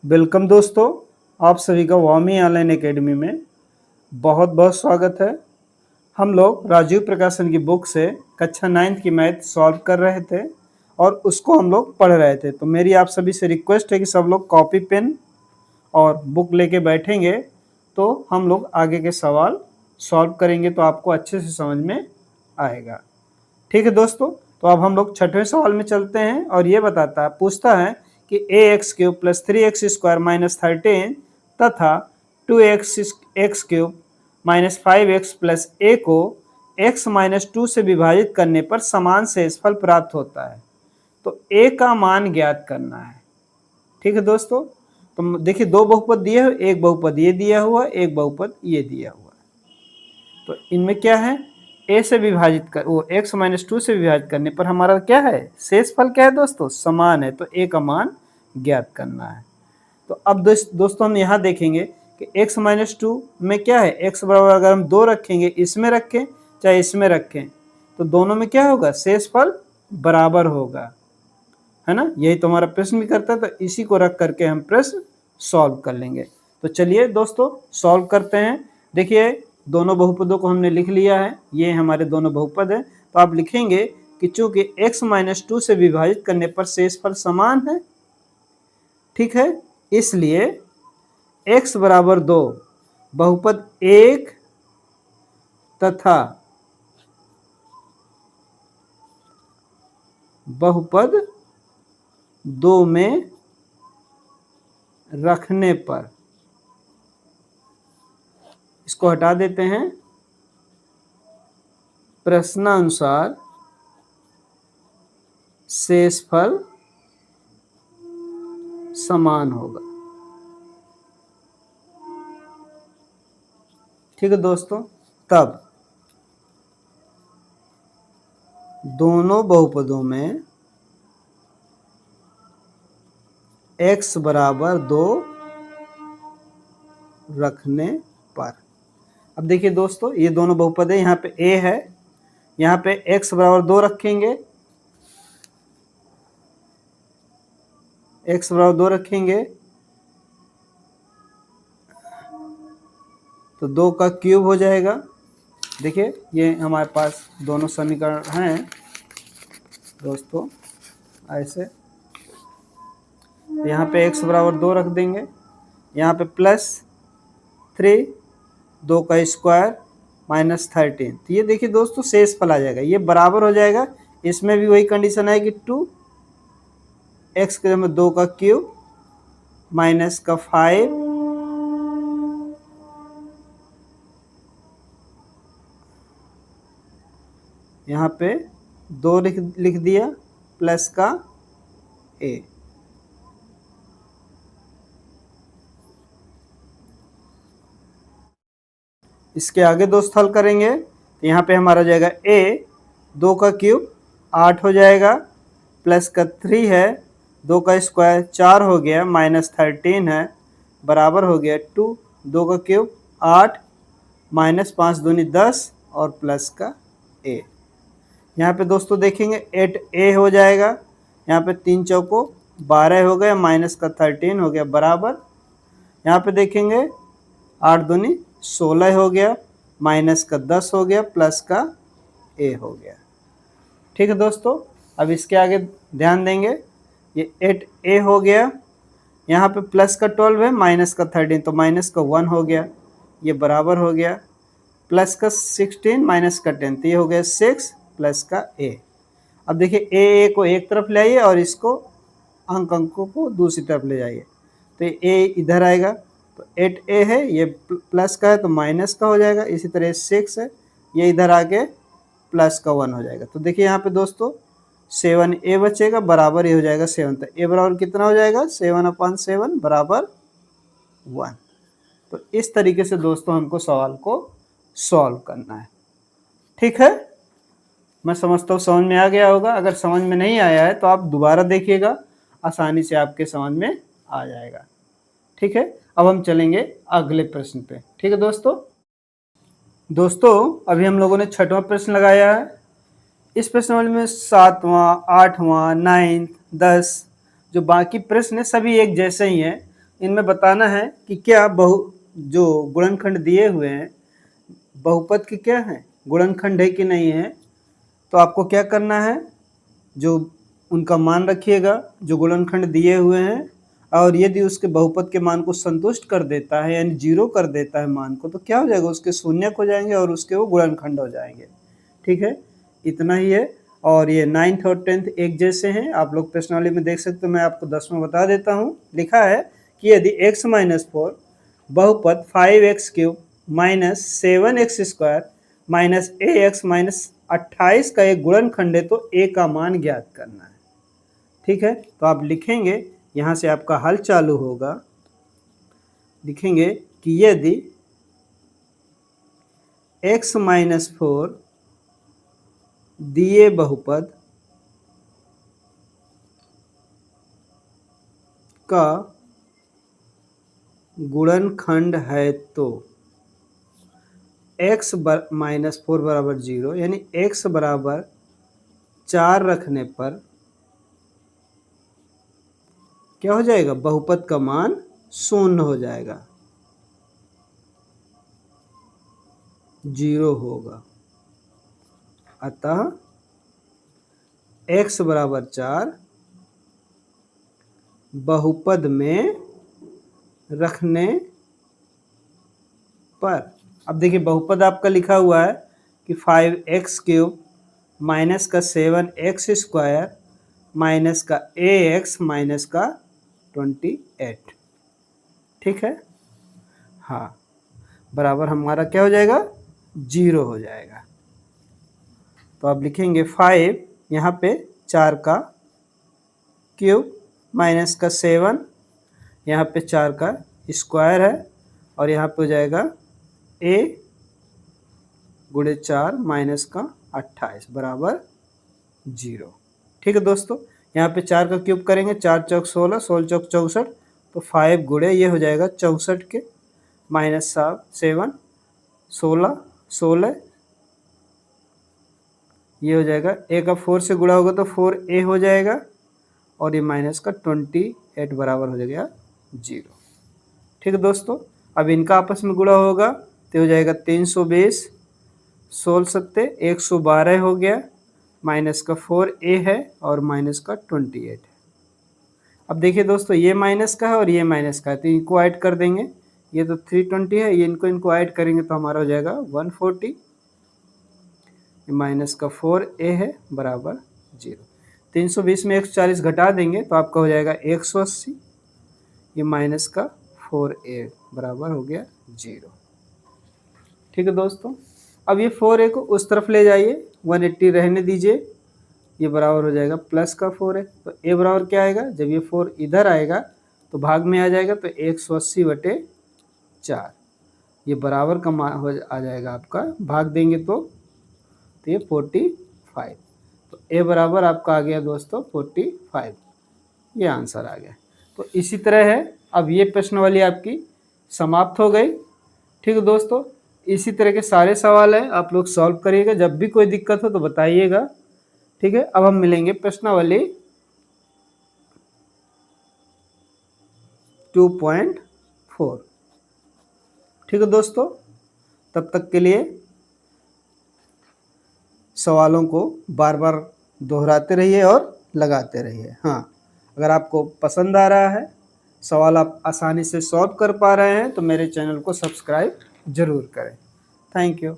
Welcome दोस्तों, आप सभी का वामी ऑनलाइन एकेडमी में बहुत बहुत स्वागत है। हम लोग राजीव प्रकाशन की बुक से कक्षा 9th की मैथ सॉल्व कर रहे थे और उसको हम लोग पढ़ रहे थे। तो मेरी आप सभी से रिक्वेस्ट है कि सब लोग कॉपी पेन और बुक लेके बैठेंगे तो हम लोग आगे के सवाल सॉल्व करेंगे तो आपको अच्छे से समझ में आएगा। ठीक है दोस्तों, तो अब हम लोग छठवें सवाल में चलते हैं और ये पूछता है कि ax³ प्लस 3x² माइनस 13 तथा 2x³ minus 5x plus a को x माइनस 2 से विभाजित करने पर समान शेषफल प्राप्त होता है। तो a का मान ज्ञात करना है। ठीक है दोस्तों, तो देखिए दो बहुपद दिए हुए, एक बहुपद ये दिया हुआ, एक बहुपद ये दिया हुआ। तो इनमें क्या है, a से विभाजित कर वो x माइनस 2 से विभाजित करने पर हमारा क्या है, शेषफल क्या है दोस्तों, समान है। तो a का मान ज्ञात करना है। तो अब दोस्तों हम यहाँ देखेंगे कि x माइनस 2 में क्या है, x बराबर अगर हम 2 रखेंगे, इसमें रखें चाहे इसमें रखें तो दोनों में क्या होगा, शेषफल बराबर होगा, है ना। यही तो हमारा प्रश्न भी करता है, तो इसी को रख करके हम प्रश्न सॉल्व कर लेंगे। तो चलिए दोस्तों सॉल्व करते हैं। देखिए दोनों बहुपदों को हमने लिख लिया है, ये हमारे दोनों बहुपद है। तो आप लिखेंगे कि चूंकि x माइनस 2 से विभाजित करने पर शेषफल समान है, ठीक है, इसलिए x बराबर 2 बहुपद 1 तथा बहुपद 2 में रखने पर, इसको हटा देते हैं, प्रश्नानुसार शेषफल समान होगा। ठीक है दोस्तों, तब दोनों बहुपदों में x बराबर 2 रखने पर, अब देखिए दोस्तों ये दोनों बहुपद है, यहाँ पे a है, यहाँ पे x बराबर 2 रखेंगे, x बराबर 2 रखेंगे तो 2 का क्यूब हो जाएगा। देखिए ये हमारे पास दोनों समीकरण हैं दोस्तों ऐसे। यहाँ पे x बराबर 2 रख देंगे, यहाँ पे प्लस 3, 2 का स्क्वायर माइनस 13। तो ये देखिए दोस्तों शेषफल आ जाएगा, ये बराबर हो जाएगा। इसमें भी वही कंडीशन है कि 2x के जगह 2 का क्यूब माइनस का 5 यहाँ पे 2 लिख दिया प्लस का a। इसके आगे दोस्त हल करेंगे तो यहाँ पे हमारा जाएगा a 2 का क्यूब 8 हो जाएगा, प्लस का 3 है, 2 का स्क्वायर 4 हो गया, माइनस 13 है, बराबर हो गया 2 का क्यूब 8 माइनस 5 दूनी 10 और प्लस का a। यहाँ पे दोस्तों देखेंगे 8a हो जाएगा, यहाँ पे 3 चौको 12 हो गया, माइनस का 13 हो गया, बराबर। यहाँ पे देखेंगे 8 दूनी 16 हो गया, माइनस का 10 हो गया, प्लस का a हो गया। ठीक है दोस्तों, अब इसके आगे ध्यान देंगे, ये 8a हो गया, यहाँ पे प्लस का 12 है, माइनस का 13 तो माइनस का 1 हो गया, ये बराबर हो गया, प्लस का 16 माइनस का 10 तो ये हो गया 6 प्लस का a। अब देखिए a को एक तरफ ले आइए और इसको अंकों को दूसरी तरफ ले जाइए, तो a इधर आएगा, तो 8a है, ये प्लस का है तो माइनस का हो जाएगा, इसी तरह 6 है, ये इधर आके प्लस का 1 हो जाएगा। तो देखिए यहाँ पे दोस्तों 7a बचेगा, बराबर ये हो जाएगा 7। तो a बराबर कितना हो जाएगा, 7/7 बराबर 1। तो इस तरीके से दोस्तों हमको सवाल को सॉल्व करना है। ठीक है, मैं समझता हूँ समझ में आ गया होगा। अगर समझ में नहीं आया है तो आप दोबारा देखिएगा, आसानी से आपके समझ में आ जाएगा। ठीक है, अब हम चलेंगे अगले प्रश्न पे। ठीक है दोस्तों अभी हम लोगों ने छठवां प्रश्न लगाया है। इस प्रश्न में 7वां, 8वां, 9, 10 जो बाकी प्रश्न है सभी एक जैसे ही हैं। इनमें बताना है कि क्या जो गुणनखंड दिए हुए हैं बहुपद के क्या हैं, गुणनखंड है कि नहीं है। तो आपको क्या करना है, जो उनका मान रखिएगा जो गुणनखंड दिए हुए हैं, और यदि उसके बहुपद के मान को संतुष्ट कर देता है यानी 0 कर देता है मान को, तो क्या हो जाएगा, उसके शून्यक हो जाएंगे और उसके वो गुणनखंड हो जाएंगे। ठीक है, इतना ही है। और ये 9th और 10th एक जैसे हैं, आप लोग प्रश्नावली में देख सकते हो। मैं आपको 10वां बता देता हूँ। लिखा है कि यदि x - 4 बहुपद 5x³ minus 7x² minus ax minus 28 का एक गुणनखंड है तो a का मान ज्ञात करना है। ठीक है, तो आप लिखेंगे, यहाँ से आपका हल चालू होगा। लिखेंगे कि यदि x - 4 दिए बहुपद का गुणनखंड है तो x - 4 बराबर 0 यानी x बराबर 4 रखने पर क्या हो जाएगा, बहुपद का मान 0 हो जाएगा, 0 होगा। अतः x बराबर 4 बहुपद में रखने पर, अब देखिए बहुपद आपका लिखा हुआ है कि 5x³ माइनस का 7x² माइनस का ax माइनस का 28। ठीक है, हाँ, बराबर हमारा क्या हो जाएगा, 0 हो जाएगा। तो आप लिखेंगे 5 यहाँ पे 4 का क्यूब माइनस का 7, यहाँ पे 4 का स्क्वायर है, और यहाँ पे हो जाएगा a गुणे 4 माइनस का 28 बराबर 0। ठीक है दोस्तों, यहाँ पे 4 का क्यूब करेंगे, 4 चौक 16, 16 चौक 64, तो 5 गुणे ये हो जाएगा 64 के माइनस 7 16 16, ये हो जाएगा a का 4 से गुणा होगा तो 4a हो जाएगा, और ये माइनस का 28 बराबर हो जाएगा 0। ठीक है दोस्तों, अब इनका आपस में गुणा होगा तो हो जाएगा 320, 16 सत्ते 112 हो गया, माइनस का 4a है और माइनस का 28 है। अब देखिए दोस्तों, ये माइनस का है और ये माइनस का है, तो इनको ऐड कर देंगे। ये तो 320 है, ये इनको ऐड करेंगे तो हमारा हो जाएगा 140, माइनस का 4a है बराबर 0। 320 में 140 घटा देंगे तो आपका हो जाएगा 180, ये माइनस का 4a बराबर हो गया 0। ठीक है दोस्तों, अब ये 4a को उस तरफ ले जाइए, 180 रहने दीजिए, ये बराबर हो जाएगा प्लस का 4 है, तो a बराबर क्या आएगा, जब ये 4 इधर आएगा तो भाग में आ जाएगा, तो 180/4, ये बराबर का मान हो आ जाएगा आपका, भाग देंगे तो ये 45, तो a बराबर आपका आ गया दोस्तों 45, ये आंसर आ गया। तो इसी तरह है, अब ये प्रश्नावली आपकी समाप्त हो गई। ठीक है दोस्तों, इसी तरह के सारे सवाल हैं, आप लोग सॉल्व करिएगा, जब भी कोई दिक्कत हो तो बताइएगा। ठीक है, अब हम मिलेंगे प्रश्नावली 2.4। ठीक है दोस्तों, तब तक के लिए सवालों को बार बार दोहराते रहिए और लगाते रहिए। हाँ, अगर आपको पसंद आ रहा है, सवाल आप आसानी से सॉल्व कर पा रहे हैं, तो मेरे चैनल को सब्सक्राइब जरूर करें। Thank you.